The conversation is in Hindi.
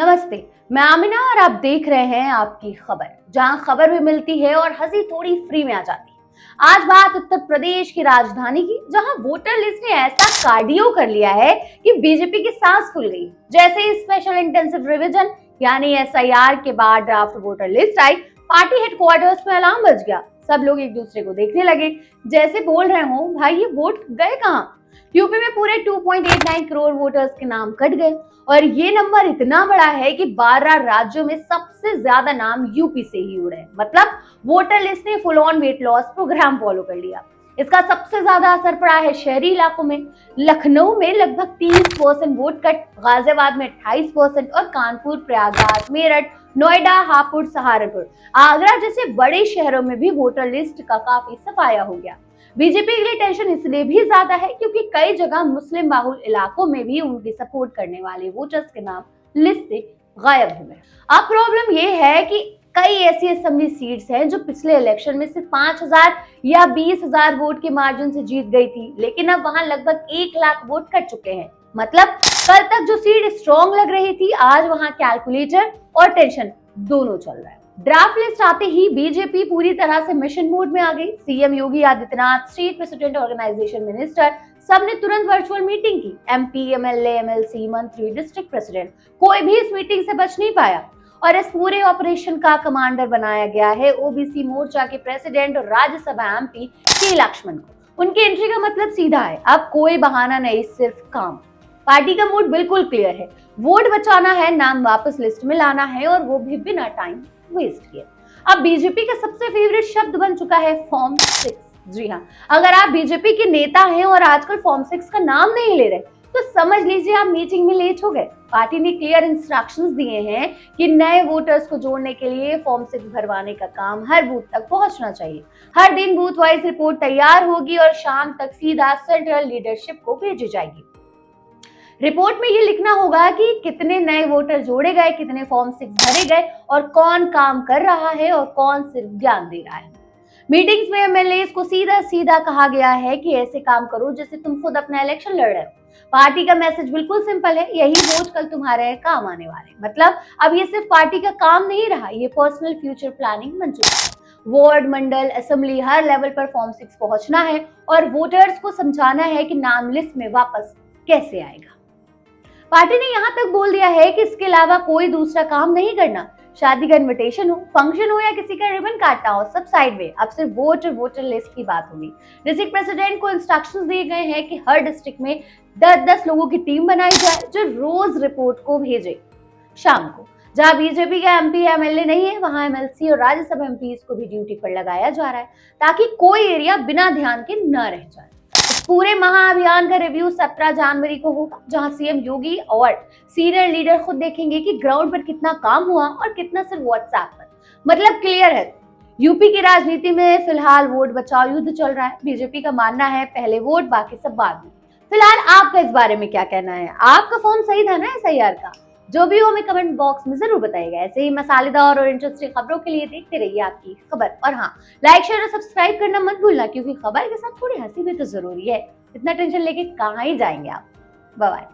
नमस्ते, मैं आमिना और आप देख रहे हैं आपकी खबर, जहां खबर भी मिलती है और हंसी थोड़ी फ्री में आ जाती है। आज बात उत्तर प्रदेश की राजधानी की, जहां वोटर लिस्ट ने ऐसा कार्डियो कर लिया है कि बीजेपी की सांस फूल गई। जैसे ही स्पेशल इंटेंसिव रिवीजन यानी एसआईआर के बाद ड्राफ्ट वोटर लिस्ट आई, पार्टी हेडक्वार्टर्स में अलार्म बज गया। सब लोग एक दूसरे को देखने लगे, जैसे बोल रहे हो भाई ये वोट गए कहाँ। यूपी में पूरे 2.89 करोड़ वोटर्स के नाम कट गए और ये नंबर इतना बड़ा है कि 12 राज्यों में सबसे ज्यादा नाम यूपी से ही उड़े। मतलब वोटर लिस्ट ने full on weight loss programme follow कर लिया। इसका सबसे ज्यादा असर पड़ा है शहरी इलाकों में। लखनऊ में लगभग 30% वोट कट, गाजियाबाद में 28% और कानपुर, प्रयागराज, मेरठ, नोएडा, हापुड़, सहारनपुर, आगरा जैसे बड़े शहरों में भी वोटर लिस्ट का काफी सफाया हो गया। बीजेपी के लिए टेंशन इसलिए भी ज्यादा है क्योंकि कई जगह मुस्लिम बाहुल इलाकों में भी उनकी सपोर्ट करने वाले वोटर्स के नाम लिस्ट से गायब हो गए। अब प्रॉब्लम ये है कि कई ऐसी असेंबली सीट्स हैं जो पिछले इलेक्शन में सिर्फ 5,000 या 20,000 वोट के मार्जिन से जीत गई थी, लेकिन अब वहां लगभग 1 लाख वोट कट चुके हैं। मतलब कल तक जो सीट स्ट्रॉन्ग लग रही थी, आज वहां कैलकुलेटर और टेंशन दोनों चल रहा है। ड्राफ्ट लिस्ट आते ही बीजेपी पूरी तरह से मिशन मोड में आ गई। CM Yogi Adityanath, state president, organisation minister सबने तुरंत वर्चुअल मीटिंग की। एमपी, एमएलए, एमएलसी, मंत्री, डिस्ट्रिक्ट प्रेसिडेंट, कोई भी इस मीटिंग से बच नहीं पाया और इस पूरे ऑपरेशन का कमांडर बनाया गया है ओबीसी मोर्चा के प्रेसिडेंट और राज्यसभा एमपी के लक्ष्मण को। उनकी एंट्री का मतलब सीधा है, अब कोई बहाना नहीं, सिर्फ काम। पार्टी का मूड बिल्कुल क्लियर है, वोट बचाना है, नाम वापस लिस्ट में लाना है और वो भी बिना टाइम वेस्ट किए। अब बीजेपी का सबसे फेवरेट शब्द बन चुका है फॉर्म 6। जी हाँ, अगर आप बीजेपी के नेता हैं और आजकल फॉर्म 6 का नाम नहीं ले रहे तो समझ लीजिए आप मीटिंग में लेट हो गए। पार्टी ने क्लियर इंस्ट्रक्शंस दिए हैं कि नए वोटर्स को जोड़ने के लिए फॉर्म 6 भरवाने का काम हर बूथ तक पहुंचना चाहिए। हर दिन बूथ वाइज रिपोर्ट तैयार होगी और शाम तक सीधा सेंट्रल लीडरशिप को भेजी जाएगी। रिपोर्ट में ये लिखना होगा कि कितने नए वोटर जोड़े गए, कितने फॉर्म 6 भरे गए और कौन काम कर रहा है और कौन सिर्फ ज्ञान दे रहा है। मीटिंग्स में एमएलए को सीधा सीधा कहा गया है कि ऐसे काम करो जैसे तुम खुद अपना इलेक्शन लड़ रहे हो। पार्टी का मैसेज बिल्कुल सिंपल है, यही वोट कल तुम्हारे काम आने वाले। मतलब अब ये सिर्फ पार्टी का काम नहीं रहा, ये पर्सनल फ्यूचर प्लानिंग बन चुका है। वार्ड, मंडल, असेंबली, हर लेवल पर फॉर्म 6 पहुंचना है और वोटर्स को समझाना है कि नाम लिस्ट में वापस कैसे आएगा। पार्टी ने यहाँ तक बोल दिया है कि इसके अलावा कोई दूसरा काम नहीं करना। शादी का इनविटेशन हो, फंक्शन हो या किसी का रिबन काटना हो, सब साइड में। अब सिर्फ वोटर लिस्ट की बात होगी। डिस्ट्रिक्ट प्रेसिडेंट को इंस्ट्रक्शंस दिए गए हैं कि हर डिस्ट्रिक्ट में 10-10 लोगों की टीम बनाई जाए जो रोज रिपोर्ट को भेजे शाम को। जहां बीजेपी का एमपी एमएलए नहीं है, वहां एमएलसी और राज्यसभा एमपी को भी ड्यूटी पर लगाया जा रहा है ताकि कोई एरिया बिना ध्यान के न रह जाए। पूरे महाअभियान का रिव्यू 17 जनवरी को होगा, जहां सीएम योगी और सीनियर लीडर खुद देखेंगे कि ग्राउंड पर कितना काम हुआ और कितना सिर्फ व्हाट्सएप पर। मतलब क्लियर है, यूपी की राजनीति में फिलहाल वोट बचाओ युद्ध चल रहा है। बीजेपी का मानना है पहले वोट, बाकी सब बाद में। फिलहाल आपका इस बारे में क्या कहना है? आपका फॉर्म सही था ना एसआईआर का? जो भी हो हमें कमेंट बॉक्स में जरूर बताइएगा। ऐसे ही मसालेदार और इंटरेस्टिंग खबरों के लिए देखते रहिए आपकी खबर। और हाँ, लाइक, शेयर और सब्सक्राइब करना मत भूलना, क्योंकि खबर के साथ थोड़ी हंसी भी तो जरूरी है। इतना टेंशन लेके कहाँ ही जाएंगे आप। Bye bye.